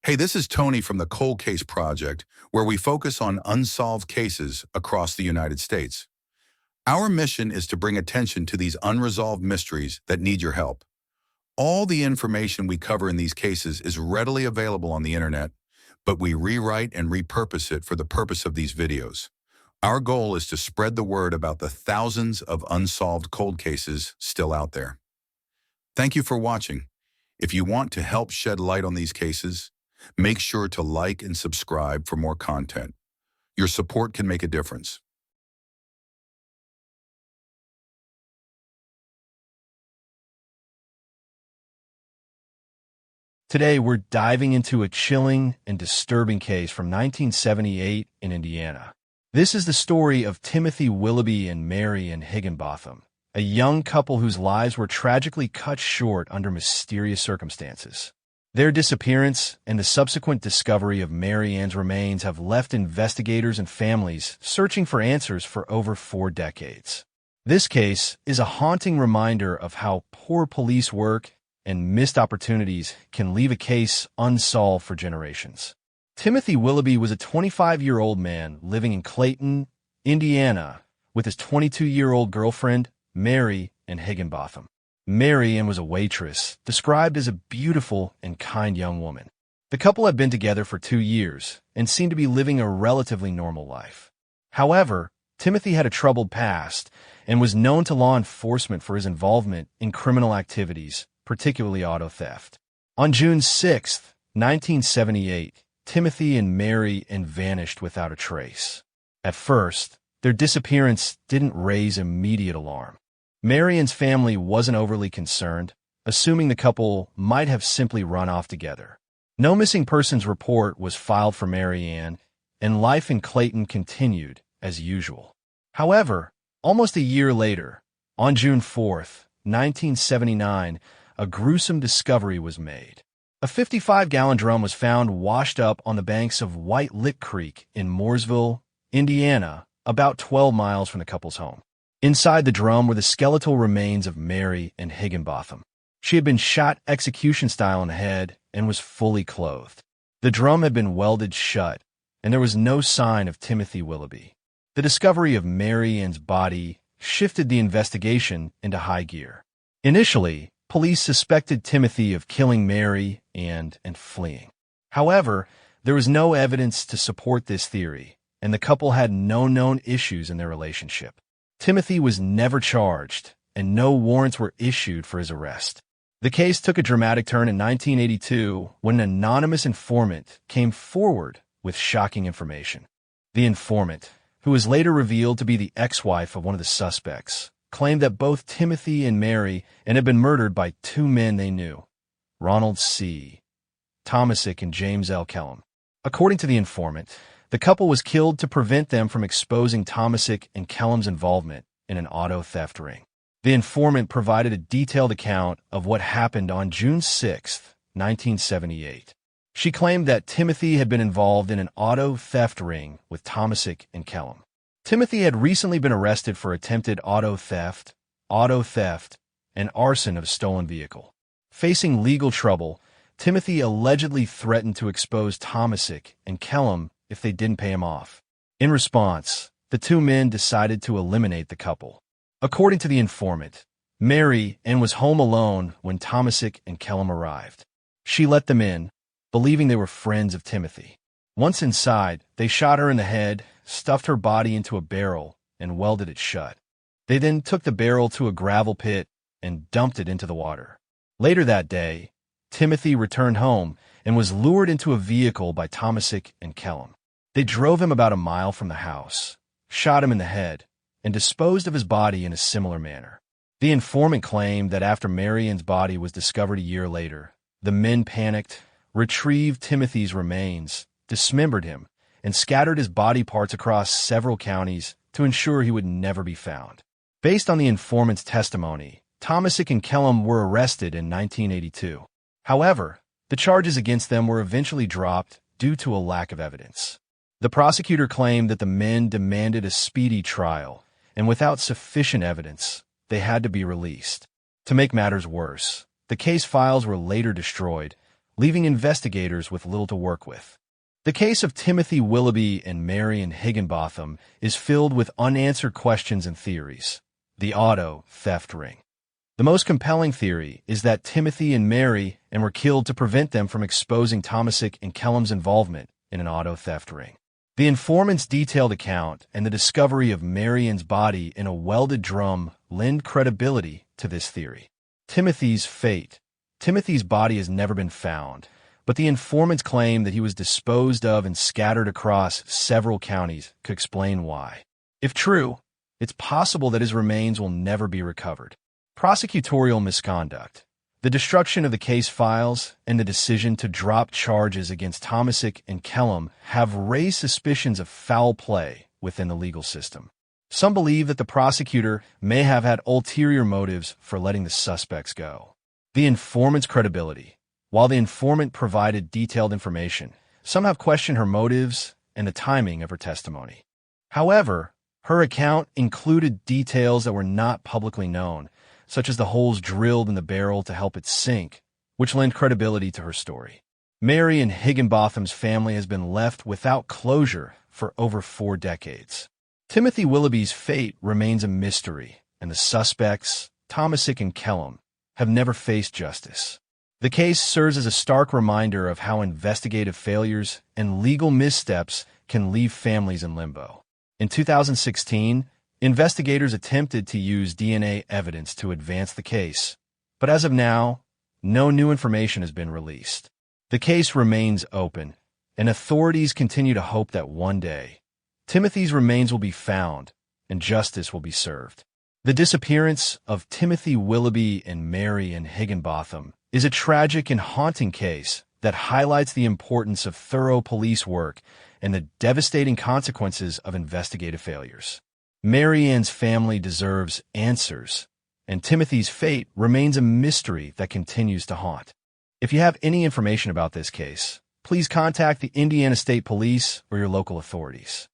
Hey, this is Tony from the Cold Case Project, where we focus on unsolved cases across the United States. Our mission is to bring attention to these unresolved mysteries that need your help. All the information we cover in these cases is readily available on the internet, but we rewrite and repurpose it for the purpose of these videos. Our goal is to spread the word about the thousands of unsolved cold cases still out there. Thank you for watching. If you want to help shed light on these cases, make sure to like and subscribe for more content. Your support can make a difference. Today, we're diving into a chilling and disturbing case from 1978 in Indiana. This is the story of Timothy Willoughby and Mary Ann Higginbotham, a young couple whose lives were tragically cut short under mysterious circumstances. Their disappearance and the subsequent discovery of Mary Ann's remains have left investigators and families searching for answers for over 4 decades. This case is a haunting reminder of how poor police work and missed opportunities can leave a case unsolved for generations. Timothy Willoughby was a 25-year-old man living in Clayton, Indiana, with his 22-year-old girlfriend, Mary Ann Higginbotham. Mary Ann was a waitress, described as a beautiful and kind young woman. The couple had been together for 2 years and seemed to be living a relatively normal life. However, Timothy had a troubled past and was known to law enforcement for his involvement in criminal activities, particularly auto theft. On June 6, 1978, Timothy and Mary Ann vanished without a trace. At first, their disappearance didn't raise immediate alarm. Mary Ann's family wasn't overly concerned, assuming the couple might have simply run off together. No missing persons report was filed for Mary Ann, and life in Clayton continued as usual. However, almost a year later, on June 4, 1979, a gruesome discovery was made. A 55-gallon drum was found washed up on the banks of White Lick Creek in Mooresville, Indiana, about 12 miles from the couple's home. Inside the drum were the skeletal remains of Mary Ann Higginbotham. She had been shot execution-style in the head and was fully clothed. The drum had been welded shut, and there was no sign of Timothy Willoughby. The discovery of Mary Ann's body shifted the investigation into high gear. Initially, police suspected Timothy of killing Mary and fleeing. However, there was no evidence to support this theory, and the couple had no known issues in their relationship. Timothy was never charged, and no warrants were issued for his arrest. The case took a dramatic turn in 1982 when an anonymous informant came forward with shocking information. The informant, who was later revealed to be the ex-wife of one of the suspects, claimed that both Timothy and Mary Ann had been murdered by 2 men they knew, Ronald C. Tomasic and James L. Kellum. According to the informant, the couple was killed to prevent them from exposing Tomasic and Kellum's involvement in an auto theft ring. The informant provided a detailed account of what happened on June 6, 1978. She claimed that Timothy had been involved in an auto theft ring with Tomasic and Kellum. Timothy had recently been arrested for attempted auto theft, and arson of a stolen vehicle. Facing legal trouble, Timothy allegedly threatened to expose Tomasic and Kellum if they didn't pay him off. In response, the 2 men decided to eliminate the couple. According to the informant, Mary Ann was home alone when Tomasic and Kellum arrived. She let them in, believing they were friends of Timothy. Once inside, they shot her in the head, stuffed her body into a barrel, and welded it shut. They then took the barrel to a gravel pit and dumped it into the water. Later that day, Timothy returned home and was lured into a vehicle by Tomasic and Kellum. They drove him about a mile from the house, shot him in the head, and disposed of his body in a similar manner. The informant claimed that after Mary Ann's body was discovered a year later, the men panicked, retrieved Timothy's remains, dismembered him, and scattered his body parts across several counties to ensure he would never be found. Based on the informant's testimony, Tomasic and Kellum were arrested in 1982. However, the charges against them were eventually dropped due to a lack of evidence. The prosecutor claimed that the men demanded a speedy trial, and without sufficient evidence, they had to be released. To make matters worse, the case files were later destroyed, leaving investigators with little to work with. The case of Timothy Willoughby and Marion Higginbotham is filled with unanswered questions and theories. The auto theft ring. The most compelling theory is that Timothy and Mary were killed to prevent them from exposing Thomasick and Kellum's involvement in an auto theft ring. The informant's detailed account and the discovery of Marion's body in a welded drum lend credibility to this theory. Timothy's fate. Timothy's body has never been found, but the informant's claim that he was disposed of and scattered across several counties could explain why. If true, it's possible that his remains will never be recovered. Prosecutorial misconduct. The destruction of the case files and the decision to drop charges against Thomasick and Kellum have raised suspicions of foul play within the legal system. Some believe that the prosecutor may have had ulterior motives for letting the suspects go. The informant's credibility. While the informant provided detailed information, some have questioned her motives and the timing of her testimony. However, her account included details that were not publicly known, such as the holes drilled in the barrel to help it sink, which lend credibility to her story. Marion Higginbotham's family has been left without closure for over 4 decades. Timothy Willoughby's fate remains a mystery, and the suspects, Thomasick and Kellum, have never faced justice. The case serves as a stark reminder of how investigative failures and legal missteps can leave families in limbo. In 2016, investigators attempted to use DNA evidence to advance the case, but as of now, no new information has been released. The case remains open, and authorities continue to hope that one day, Timothy's remains will be found and justice will be served. The disappearance of Timothy Willoughby and Marion Higginbotham is a tragic and haunting case that highlights the importance of thorough police work and the devastating consequences of investigative failures. Marianne's family deserves answers, and Timothy's fate remains a mystery that continues to haunt. If you have any information about this case, please contact the Indiana State Police or your local authorities.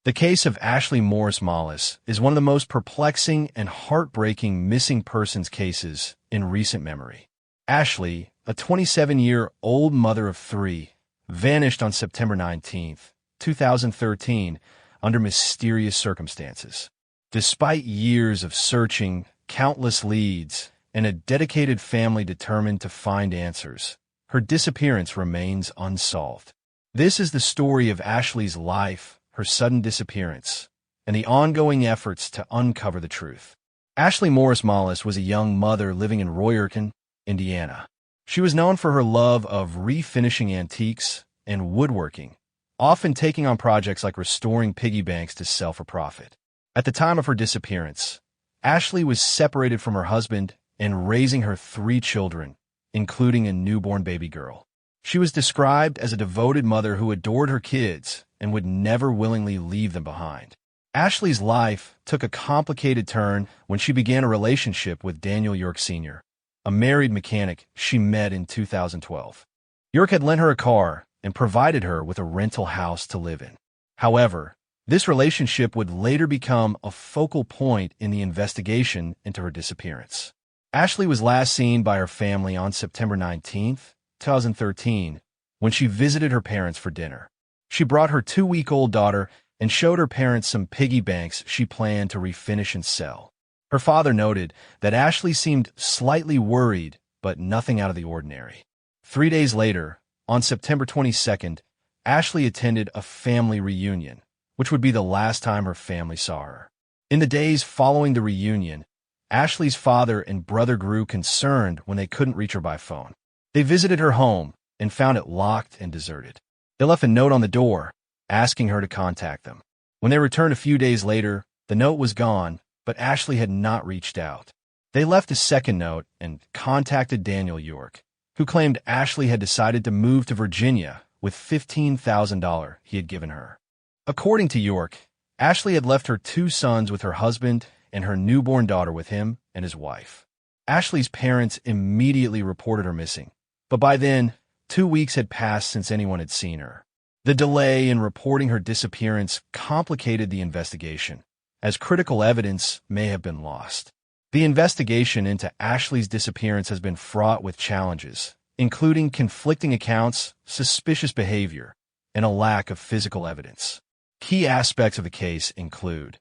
The case of Ashley Morris Molles is one of the most perplexing and heartbreaking missing persons cases in recent memory. Ashley, a 27-year-old mother of 3, vanished on September 19, 2013, under mysterious circumstances. Despite years of searching, countless leads, and a dedicated family determined to find answers, her disappearance remains unsolved. This is the story of Ashley's life, her sudden disappearance, and the ongoing efforts to uncover the truth. Ashley Morris Molles was a young mother living in Royerton, Indiana. She was known for her love of refinishing antiques and woodworking, often taking on projects like restoring piggy banks to sell for profit. At the time of her disappearance, Ashley was separated from her husband and raising her 3 children, including a newborn baby girl. She was described as a devoted mother who adored her kids and would never willingly leave them behind. Ashley's life took a complicated turn when she began a relationship with Daniel York Sr., a married mechanic she met in 2012. York had lent her a car and provided her with a rental house to live in. However, this relationship would later become a focal point in the investigation into her disappearance. Ashley was last seen by her family on September 19, 2013, when she visited her parents for dinner. She brought her 2-week-old daughter and showed her parents some piggy banks she planned to refinish and sell. Her father noted that Ashley seemed slightly worried, but nothing out of the ordinary. 3 days later, on September 22nd, Ashley attended a family reunion, which would be the last time her family saw her. In the days following the reunion, Ashley's father and brother grew concerned when they couldn't reach her by phone. They visited her home and found it locked and deserted. They left a note on the door, asking her to contact them. When they returned a few days later, the note was gone, but Ashley had not reached out. They left a second note and contacted Daniel York, who claimed Ashley had decided to move to Virginia with $15,000 he had given her. According to York, Ashley had left her 2 sons with her husband and her newborn daughter with him and his wife. Ashley's parents immediately reported her missing, but by then, 2 weeks had passed since anyone had seen her. The delay in reporting her disappearance complicated the investigation, as critical evidence may have been lost. The investigation into Ashley's disappearance has been fraught with challenges, including conflicting accounts, suspicious behavior, and a lack of physical evidence. Key aspects of the case include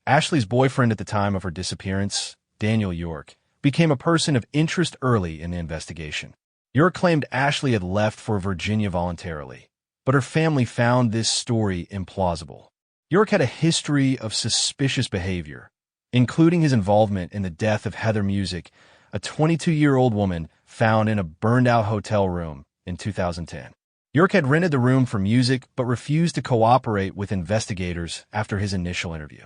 Ashley's boyfriend at the time of her disappearance, Daniel York, became a person of interest early in the investigation. York claimed Ashley had left for Virginia voluntarily, but her family found this story implausible. York had a history of suspicious behavior, including his involvement in the death of Heather Music, a 22-year-old woman found in a burned-out hotel room in 2010. York had rented the room for Music but refused to cooperate with investigators after his initial interview.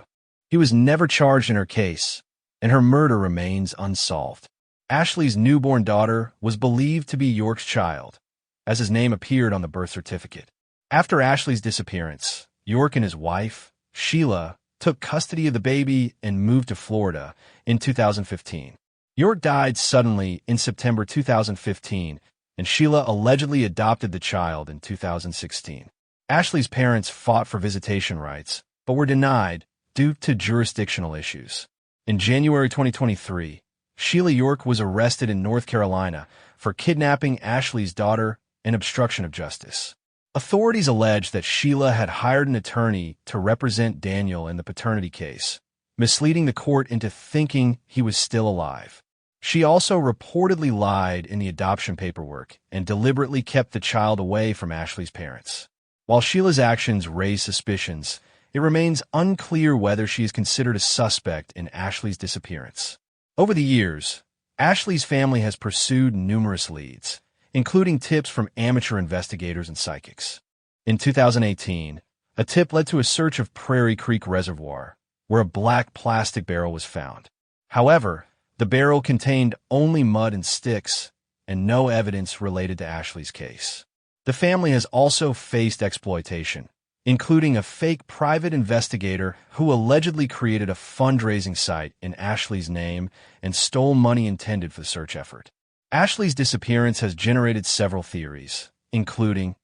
He was never charged in her case, and her murder remains unsolved. Ashley's newborn daughter was believed to be York's child, as his name appeared on the birth certificate. After Ashley's disappearance, York and his wife, Sheila, took custody of the baby and moved to Florida in 2015. York died suddenly in September 2015, and Sheila allegedly adopted the child in 2016. Ashley's parents fought for visitation rights, but were denied due to jurisdictional issues. In January 2023, Sheila York was arrested in North Carolina for kidnapping Ashley's daughter and obstruction of justice. Authorities allege that Sheila had hired an attorney to represent Daniel in the paternity case, misleading the court into thinking he was still alive. She also reportedly lied in the adoption paperwork and deliberately kept the child away from Ashley's parents. While Sheila's actions raise suspicions, it remains unclear whether she is considered a suspect in Ashley's disappearance. Over the years, Ashley's family has pursued numerous leads, including tips from amateur investigators and psychics. In 2018, a tip led to a search of Prairie Creek Reservoir, where a black plastic barrel was found. However, the barrel contained only mud and sticks, and no evidence related to Ashley's case. The family has also faced exploitation, including a fake private investigator who allegedly created a fundraising site in Ashley's name and stole money intended for the search effort. Ashley's disappearance has generated several theories, including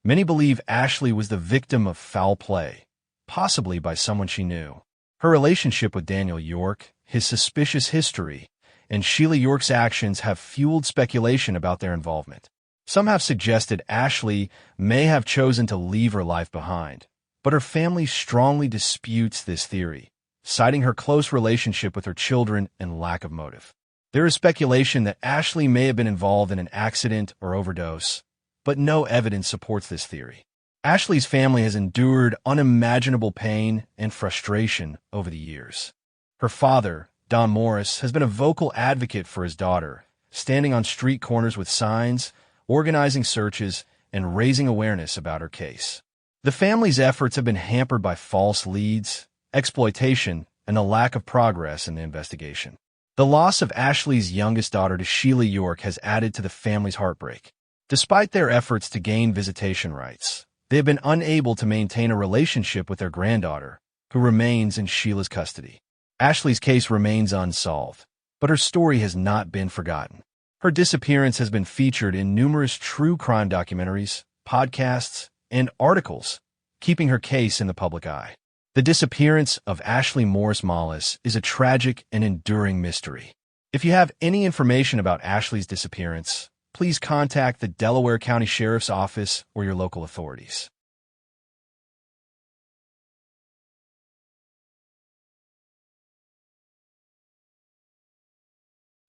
many believe Ashley was the victim of foul play, possibly by someone she knew. Her relationship with Daniel York, his suspicious history, and Sheila York's actions have fueled speculation about their involvement. Some have suggested Ashley may have chosen to leave her life behind, but her family strongly disputes this theory, citing her close relationship with her children and lack of motive. There is speculation that Ashley may have been involved in an accident or overdose, but no evidence supports this theory. Ashley's family has endured unimaginable pain and frustration over the years. Her father, Don Morris, has been a vocal advocate for his daughter, standing on street corners with signs, organizing searches, and raising awareness about her case. The family's efforts have been hampered by false leads, exploitation, and a lack of progress in the investigation. The loss of Ashley's youngest daughter to Sheila York has added to the family's heartbreak. Despite their efforts to gain visitation rights, they have been unable to maintain a relationship with their granddaughter, who remains in Sheila's custody. Ashley's case remains unsolved, but her story has not been forgotten. Her disappearance has been featured in numerous true crime documentaries, podcasts, and articles, keeping her case in the public eye. The disappearance of Ashley Morris Molles is a tragic and enduring mystery. If you have any information about Ashley's disappearance, please contact the Delaware County Sheriff's Office or your local authorities.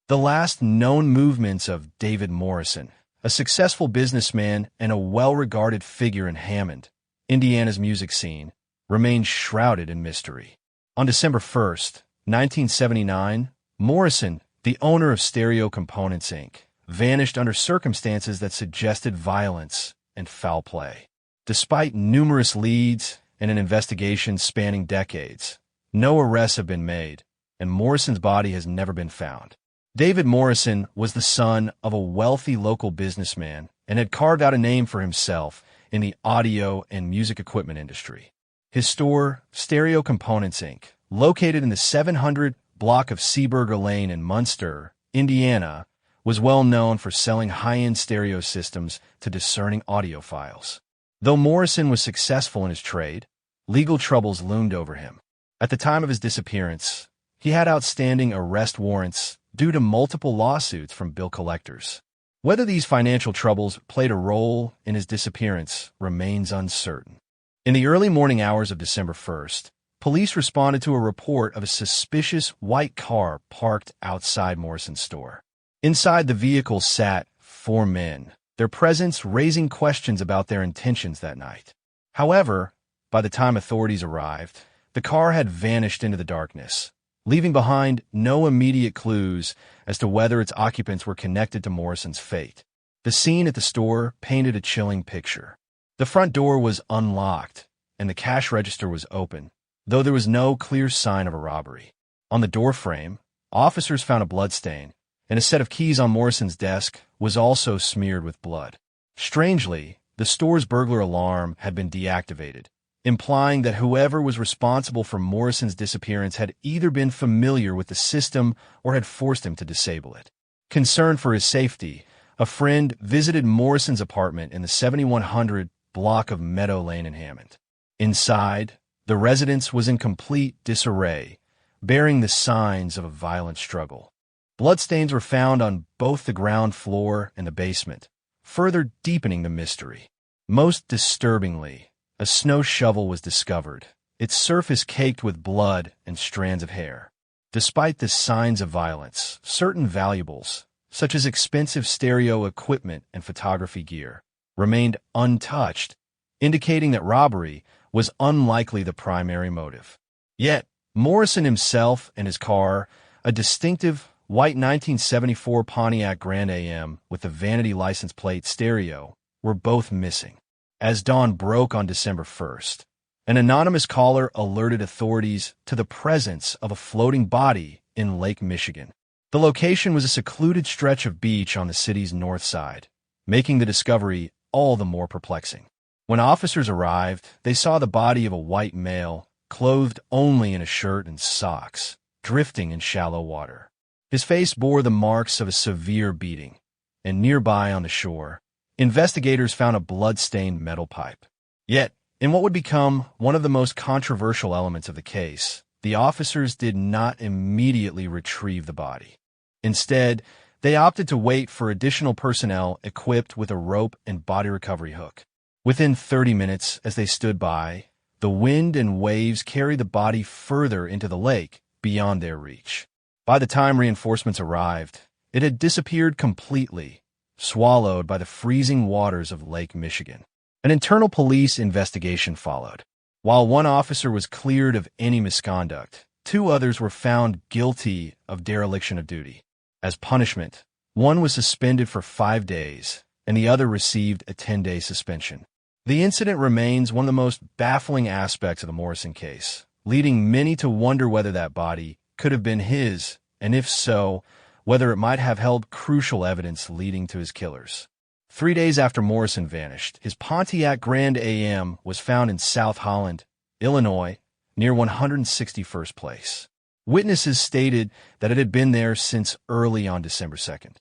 The last known movements of David Morrison, a successful businessman and a well-regarded figure in Hammond, Indiana's music scene, remain shrouded in mystery. On December 1st, 1979, Morrison, the owner of Stereo Components, Inc., vanished under circumstances that suggested violence and foul play. Despite numerous leads and an investigation spanning decades, no arrests have been made, and Morrison's body has never been found. David Morrison was the son of a wealthy local businessman and had carved out a name for himself in the audio and music equipment industry. His store, Stereo Components, Inc., located in the 700 block of Seaburger Lane in Munster, Indiana, was well known for selling high-end stereo systems to discerning audiophiles. Though Morrison was successful in his trade, legal troubles loomed over him. At the time of his disappearance, he had outstanding arrest warrants due to multiple lawsuits from bill collectors. Whether these financial troubles played a role in his disappearance remains uncertain. In the early morning hours of December 1st, police responded to a report of a suspicious white car parked outside Morrison's store. Inside the vehicle sat 4 men, their presence raising questions about their intentions that night. However, by the time authorities arrived, the car had vanished into the darkness, leaving behind no immediate clues as to whether its occupants were connected to Morrison's fate. The scene at the store painted a chilling picture. The front door was unlocked, and the cash register was open, though there was no clear sign of a robbery. On the door frame, officers found a bloodstain, and a set of keys on Morrison's desk was also smeared with blood. Strangely, the store's burglar alarm had been deactivated, implying that whoever was responsible for Morrison's disappearance had either been familiar with the system or had forced him to disable it. Concerned for his safety, a friend visited Morrison's apartment in the 7100 block of Meadow Lane in Hammond. Inside, the residence was in complete disarray, bearing the signs of a violent struggle. Bloodstains were found on both the ground floor and the basement, further deepening the mystery. Most disturbingly, a snow shovel was discovered, its surface caked with blood and strands of hair. Despite the signs of violence, certain valuables, such as expensive stereo equipment and photography gear, remained untouched, indicating that robbery was unlikely the primary motive. Yet, Morrison himself and his car, a distinctive white 1974 Pontiac Grand AM with the vanity license plate stereo, were both missing. As dawn broke on December 1st, an anonymous caller alerted authorities to the presence of a floating body in Lake Michigan. The location was a secluded stretch of beach on the city's north side, making the discovery all the more perplexing. When officers arrived, they saw the body of a white male, clothed only in a shirt and socks, drifting in shallow water. His face bore the marks of a severe beating, and nearby on the shore, investigators found a blood-stained metal pipe. Yet, in what would become one of the most controversial elements of the case, the officers did not immediately retrieve the body. Instead, they opted to wait for additional personnel equipped with a rope and body recovery hook. Within 30 minutes, as they stood by, the wind and waves carried the body further into the lake, beyond their reach. By the time reinforcements arrived, it had disappeared completely, swallowed by the freezing waters of Lake Michigan. An internal police investigation followed. While one officer was cleared of any misconduct, 2 others were found guilty of dereliction of duty. As punishment, one was suspended for 5 days, and the other received a 10-day suspension. The incident remains one of the most baffling aspects of the Morrison case, leading many to wonder whether that body could have been his, and if so, whether it might have held crucial evidence leading to his killers. 3 days after Morrison vanished, his Pontiac Grand AM was found in South Holland, Illinois, near 161st Place. Witnesses stated that it had been there since early on December 2nd.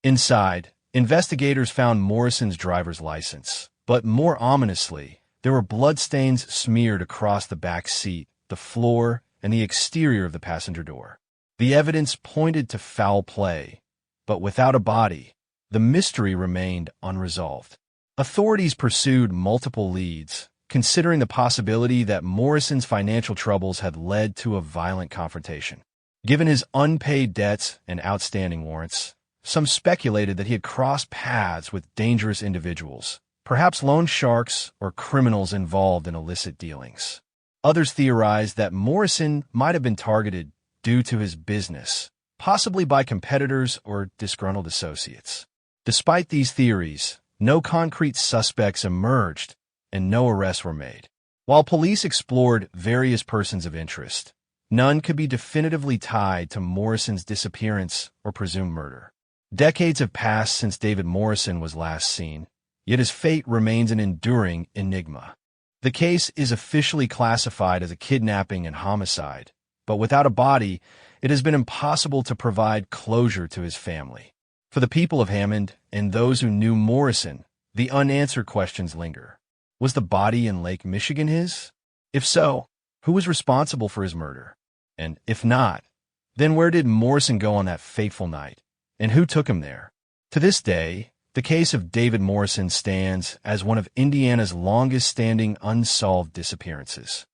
Inside, investigators found Morrison's driver's license, but more ominously, there were bloodstains smeared across the back seat, the floor, and the exterior of the passenger door. The evidence pointed to foul play, but without a body, the mystery remained unresolved. Authorities pursued multiple leads, considering the possibility that Morrison's financial troubles had led to a violent confrontation. Given his unpaid debts and outstanding warrants, some speculated that he had crossed paths with dangerous individuals, perhaps loan sharks or criminals involved in illicit dealings. Others theorized that Morrison might have been targeted due to his business, possibly by competitors or disgruntled associates. Despite these theories, no concrete suspects emerged and no arrests were made. While police explored various persons of interest, none could be definitively tied to Morrison's disappearance or presumed murder. Decades have passed since David Morrison was last seen, yet his fate remains an enduring enigma. The case is officially classified as a kidnapping and homicide, but without a body, it has been impossible to provide closure to his family. For the people of Hammond and those who knew Morrison, the unanswered questions linger. Was the body in Lake Michigan his? If so, Who was responsible for his murder? And if not, then where did Morrison go on that fateful night? And who took him there? To this day, the case of David Morrison stands as one of Indiana's longest-standing unsolved disappearances.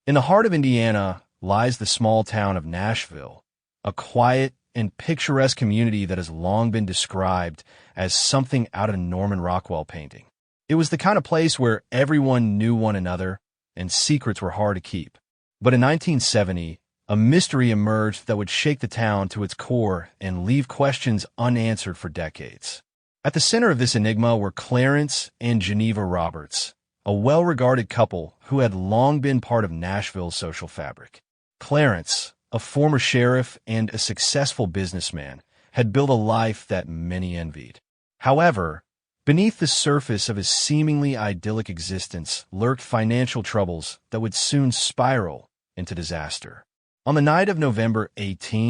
In the heart of Indiana lies the small town of Nashville, a quiet and picturesque community that has long been described as something out of a Norman Rockwell painting. It was the kind of place where everyone knew one another and secrets were hard to keep. But in 1970, a mystery emerged that would shake the town to its core and leave questions unanswered for decades. At the center of this enigma were Clarence and Geneva Roberts, a well-regarded couple who had long been part of Nashville's social fabric. Clarence, a former sheriff and a successful businessman, had built a life that many envied. However, beneath the surface of his seemingly idyllic existence lurked financial troubles that would soon spiral into disaster. On the night of November 18,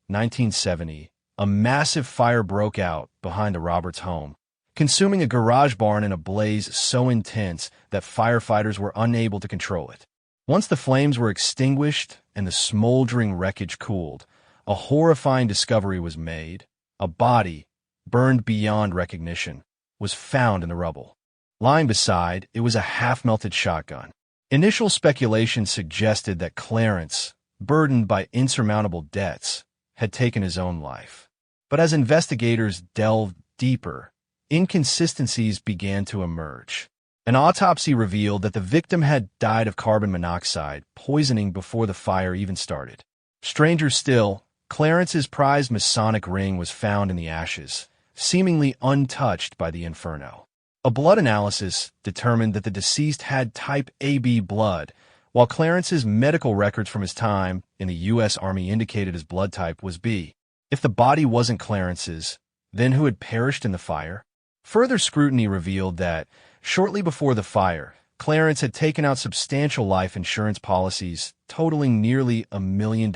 1970, a massive fire broke out behind the Roberts home, consuming a garage barn in a blaze so intense that firefighters were unable to control it. Once the flames were extinguished and the smoldering wreckage cooled, a horrifying discovery was made. A body, burned beyond recognition, was found in the rubble. Lying beside it was a half-melted shotgun. Initial speculation suggested that Clarence, burdened by insurmountable debts, had taken his own life. But as investigators delved deeper, inconsistencies began to emerge. An autopsy revealed that the victim had died of carbon monoxide poisoning before the fire even started. Stranger still, Clarence's prized Masonic ring was found in the ashes, seemingly untouched by the inferno. A blood analysis determined that the deceased had type AB blood, while Clarence's medical records from his time in the U.S. Army indicated his blood type was B. If the body wasn't Clarence's, then who had perished in the fire? Further scrutiny revealed that, shortly before the fire, Clarence had taken out substantial life insurance policies totaling nearly $1 million,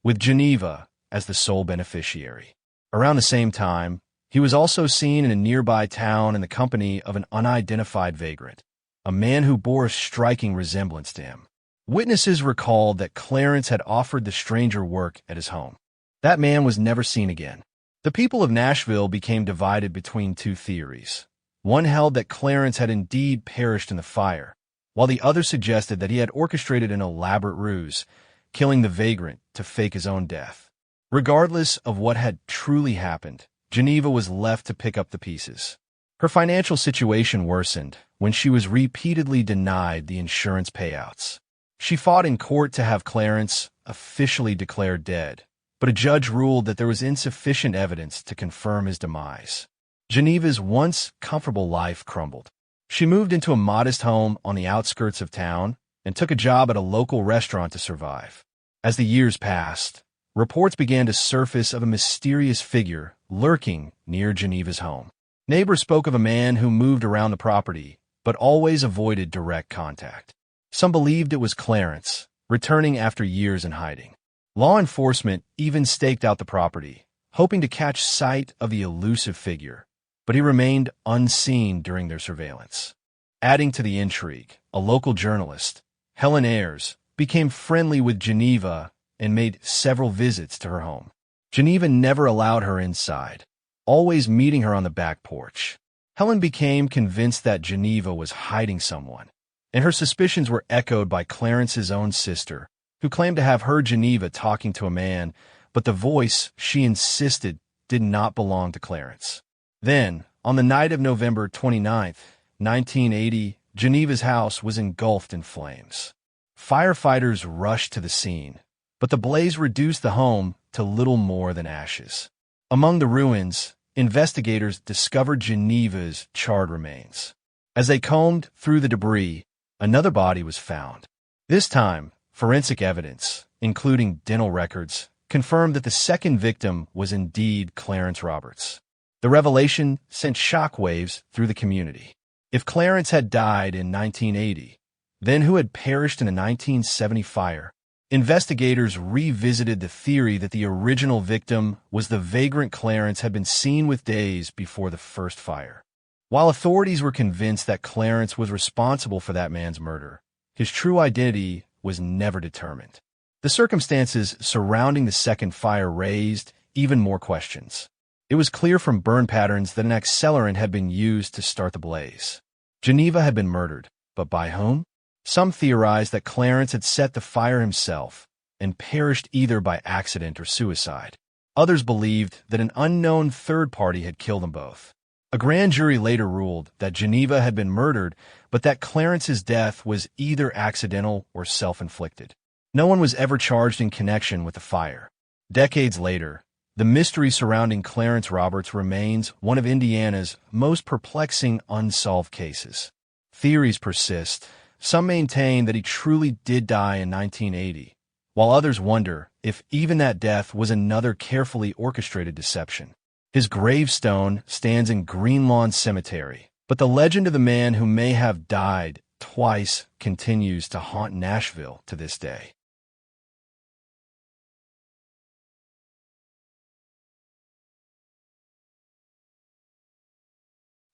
with Geneva as the sole beneficiary. Around the same time, he was also seen in a nearby town in the company of an unidentified vagrant, a man who bore a striking resemblance to him. Witnesses recalled that Clarence had offered the stranger work at his home. That man was never seen again. The people of Nashville became divided between two theories. One held that Clarence had indeed perished in the fire, while the other suggested that he had orchestrated an elaborate ruse, killing the vagrant to fake his own death. Regardless of what had truly happened, Geneva was left to pick up the pieces. Her financial situation worsened when she was repeatedly denied the insurance payouts. She fought in court to have Clarence officially declared dead, but a judge ruled that there was insufficient evidence to confirm his demise. Geneva's once comfortable life crumbled. She moved into a modest home on the outskirts of town and took a job at a local restaurant to survive. As the years passed, reports began to surface of a mysterious figure lurking near Geneva's home. Neighbors spoke of a man who moved around the property, but always avoided direct contact. Some believed it was Clarence, returning after years in hiding. Law enforcement even staked out the property, hoping to catch sight of the elusive figure, but he remained unseen during their surveillance. Adding to the intrigue, a local journalist, Helen Ayres, became friendly with Geneva and made several visits to her home. Geneva never allowed her inside, always meeting her on the back porch. Helen became convinced that Geneva was hiding someone, and her suspicions were echoed by Clarence's own sister, who claimed to have heard Geneva talking to a man, but the voice, she insisted, did not belong to Clarence. Then, on the night of November 29, 1980, Geneva's house was engulfed in flames. Firefighters rushed to the scene, but the blaze reduced the home to little more than ashes. Among the ruins, investigators discovered Geneva's charred remains. As they combed through the debris, another body was found. This time, forensic evidence, including dental records, confirmed that the second victim was indeed Clarence Roberts. The revelation sent shockwaves through the community. If Clarence had died in 1980, then who had perished in the 1970 fire? Investigators revisited the theory that the original victim was the vagrant Clarence had been seen with days before the first fire. While authorities were convinced that Clarence was responsible for that man's murder, his true identity was never determined. The circumstances surrounding the second fire raised even more questions. It was clear from burn patterns that an accelerant had been used to start the blaze. Geneva had been murdered, but by whom? Some theorized that Clarence had set the fire himself and perished either by accident or suicide. Others believed that an unknown third party had killed them both. A grand jury later ruled that Geneva had been murdered, but that Clarence's death was either accidental or self-inflicted. No one was ever charged in connection with the fire. Decades later, the mystery surrounding Clarence Roberts remains one of Indiana's most perplexing unsolved cases. Theories persist. Some maintain that he truly did die in 1980, while others wonder if even that death was another carefully orchestrated deception. His gravestone stands in Greenlawn Cemetery, but the legend of the man who may have died twice continues to haunt Nashville to this day.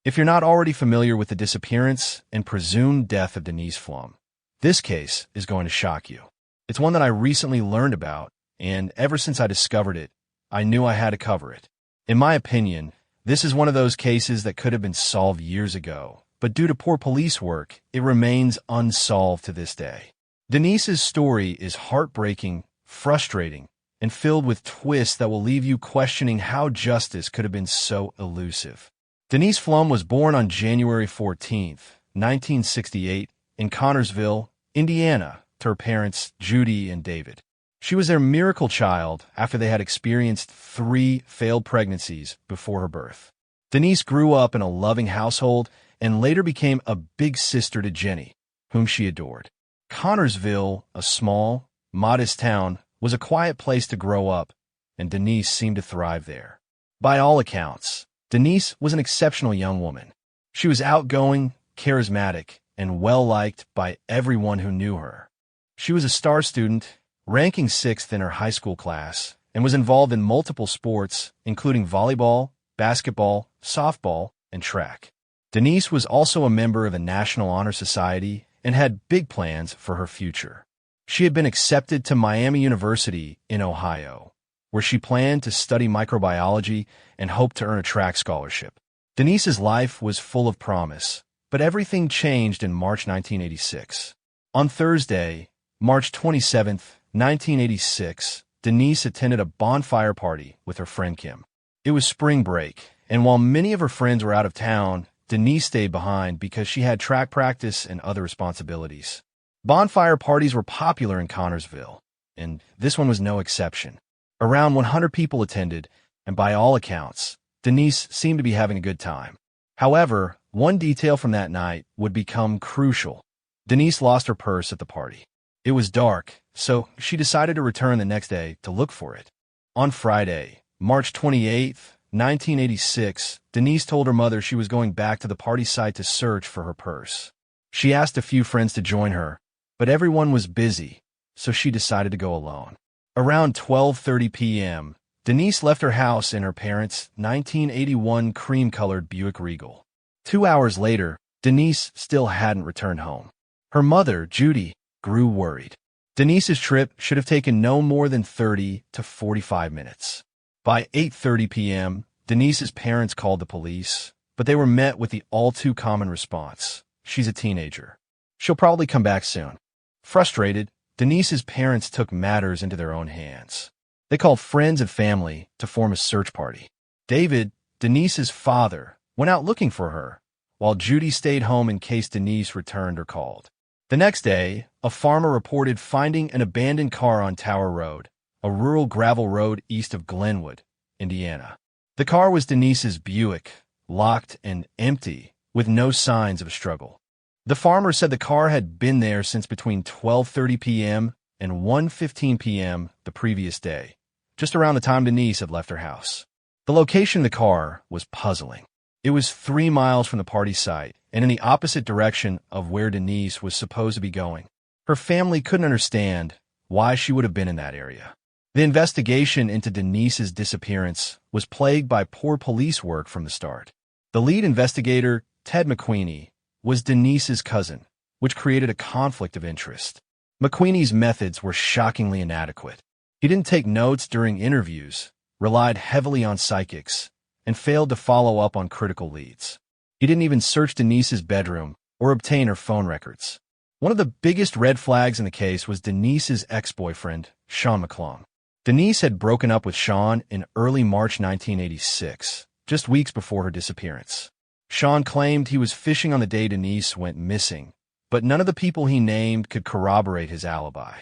If you're not already familiar with the disappearance and presumed death of Denise Flum, this case is going to shock you. It's one that I recently learned about, and ever since I discovered it, I knew I had to cover it. In my opinion, this is one of those cases that could have been solved years ago, but due to poor police work, it remains unsolved to this day. Denise's story is heartbreaking, frustrating, and filled with twists that will leave you questioning how justice could have been so elusive. Denise Flum was born on January 14, 1968, in Connersville, Indiana, to her parents Judy and David. She was their miracle child after they had experienced 3 failed pregnancies before her birth. Denise grew up in a loving household and later became a big sister to Jenny, whom she adored. Connersville, a small, modest town, was a quiet place to grow up, and Denise seemed to thrive there. By all accounts, Denise was an exceptional young woman. She was outgoing, charismatic, and well-liked by everyone who knew her. She was a star student, ranking 6th in her high school class, and was involved in multiple sports, including volleyball, basketball, softball, and track. Denise was also a member of the National Honor Society and had big plans for her future. She had been accepted to Miami University in Ohio, where she planned to study microbiology and hoped to earn a track scholarship. Denise's life was full of promise, but everything changed in March 1986. On Thursday, March 27, 1986, Denise attended a bonfire party with her friend Kim. It was spring break, and while many of her friends were out of town, Denise stayed behind because she had track practice and other responsibilities. Bonfire parties were popular in Connersville, and this one was no exception. Around 100 people attended, and by all accounts, Denise seemed to be having a good time. However, one detail from that night would become crucial. Denise lost her purse at the party. It was dark, so she decided to return the next day to look for it. On Friday, March 28, 1986, Denise told her mother she was going back to the party site to search for her purse. She asked a few friends to join her, but everyone was busy, so she decided to go alone. Around 12:30 p.m., Denise left her house in her parents' 1981 cream-colored Buick Regal. 2 hours later, Denise still hadn't returned home. Her mother, Judy, grew worried. Denise's trip should have taken no more than 30 to 45 minutes. By 8:30 p.m., Denise's parents called the police, but they were met with the all-too-common response: she's a teenager. She'll probably come back soon. Frustrated, Denise's parents took matters into their own hands. They called friends and family to form a search party. David, Denise's father, went out looking for her, while Judy stayed home in case Denise returned or called. The next day, a farmer reported finding an abandoned car on Tower Road, a rural gravel road east of Glenwood, Indiana. The car was Denise's Buick, locked and empty, with no signs of a struggle. The farmer said the car had been there since between 12:30 p.m. and 1:15 p.m. the previous day, just around the time Denise had left her house. The location of the car was puzzling. It was 3 miles from the party site and in the opposite direction of where Denise was supposed to be going. Her family couldn't understand why she would have been in that area. The investigation into Denise's disappearance was plagued by poor police work from the start. The lead investigator, Ted McQueenie, was Denise's cousin, which created a conflict of interest. McQueenie's methods were shockingly inadequate. He didn't take notes during interviews, relied heavily on psychics, and failed to follow up on critical leads. He didn't even search Denise's bedroom or obtain her phone records. One of the biggest red flags in the case was Denise's ex-boyfriend, Sean McClung. Denise had broken up with Sean in early March 1986, just weeks before her disappearance. Sean claimed he was fishing on the day Denise went missing, but none of the people he named could corroborate his alibi.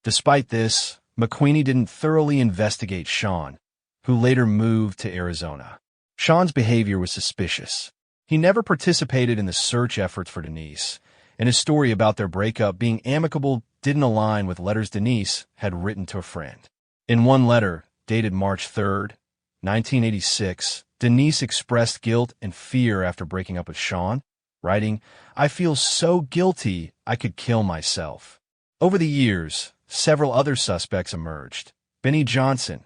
Despite this, McQueenie didn't thoroughly investigate Sean, who later moved to Arizona. Sean's behavior was suspicious. He never participated in the search efforts for Denise, and his story about their breakup being amicable didn't align with letters Denise had written to a friend. In one letter, dated March 3, 1986, Denise expressed guilt and fear after breaking up with Sean, writing, "I feel so guilty I could kill myself." Over the years, several other suspects emerged. Benny Johnson,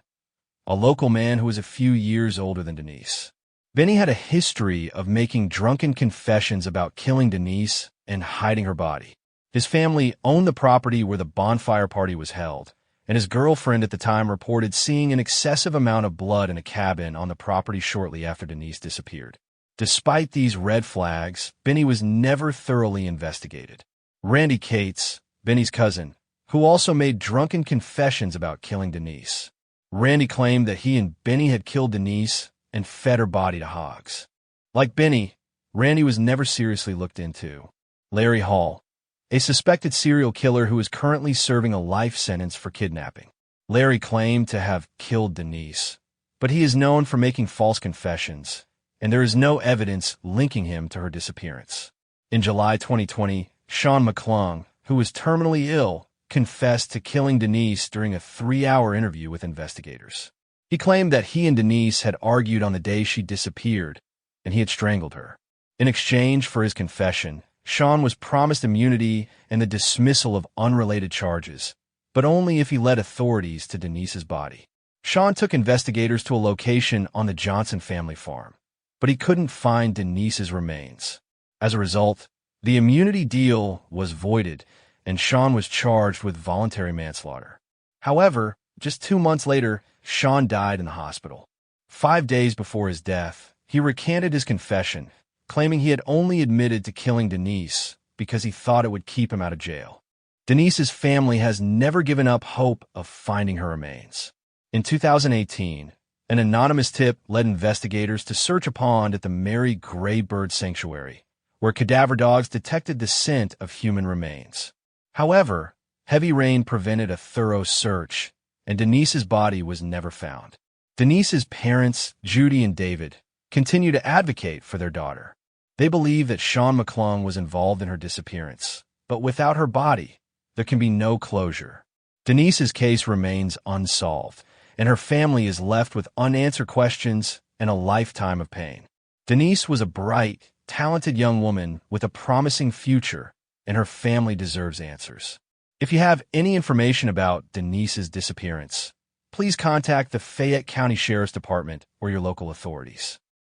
a local man who was a few years older than Denise. Benny had a history of making drunken confessions about killing Denise and hiding her body. His family owned the property where the bonfire party was held, and his girlfriend at the time reported seeing an excessive amount of blood in a cabin on the property shortly after Denise disappeared. Despite these red flags, Benny was never thoroughly investigated. Randy Cates, Benny's cousin, who also made drunken confessions about killing Denise. Randy claimed that he and Benny had killed Denise and fed her body to hogs. Like Benny, Randy was never seriously looked into. Larry Hall, a suspected serial killer who is currently serving a life sentence for kidnapping. Larry claimed to have killed Denise, but he is known for making false confessions, and there is no evidence linking him to her disappearance. In July 2020, Sean McClung, who was terminally ill, confessed to killing Denise during a 3-hour interview with investigators. He claimed that he and Denise had argued on the day she disappeared, and he had strangled her. In exchange for his confession, Sean was promised immunity and the dismissal of unrelated charges, but only if he led authorities to Denise's body. Sean took investigators to a location on the Johnson family farm, but he couldn't find Denise's remains. As a result, the immunity deal was voided, and Sean was charged with voluntary manslaughter. However, just 2 months later, Sean died in the hospital. 5 days before his death, he recanted his confession, claiming he had only admitted to killing Denise because he thought it would keep him out of jail. Denise's family has never given up hope of finding her remains. In 2018, an anonymous tip led investigators to search a pond at the Mary Graybird Sanctuary, where cadaver dogs detected the scent of human remains. However, heavy rain prevented a thorough search, and Denise's body was never found. Denise's parents, Judy and David, continue to advocate for their daughter. They believe that Sean McClung was involved in her disappearance, but without her body, there can be no closure. Denise's case remains unsolved, and her family is left with unanswered questions and a lifetime of pain. Denise was a bright, talented young woman with a promising future, and her family deserves answers. If you have any information about Denise's disappearance, please contact the Fayette County Sheriff's Department or your local authorities.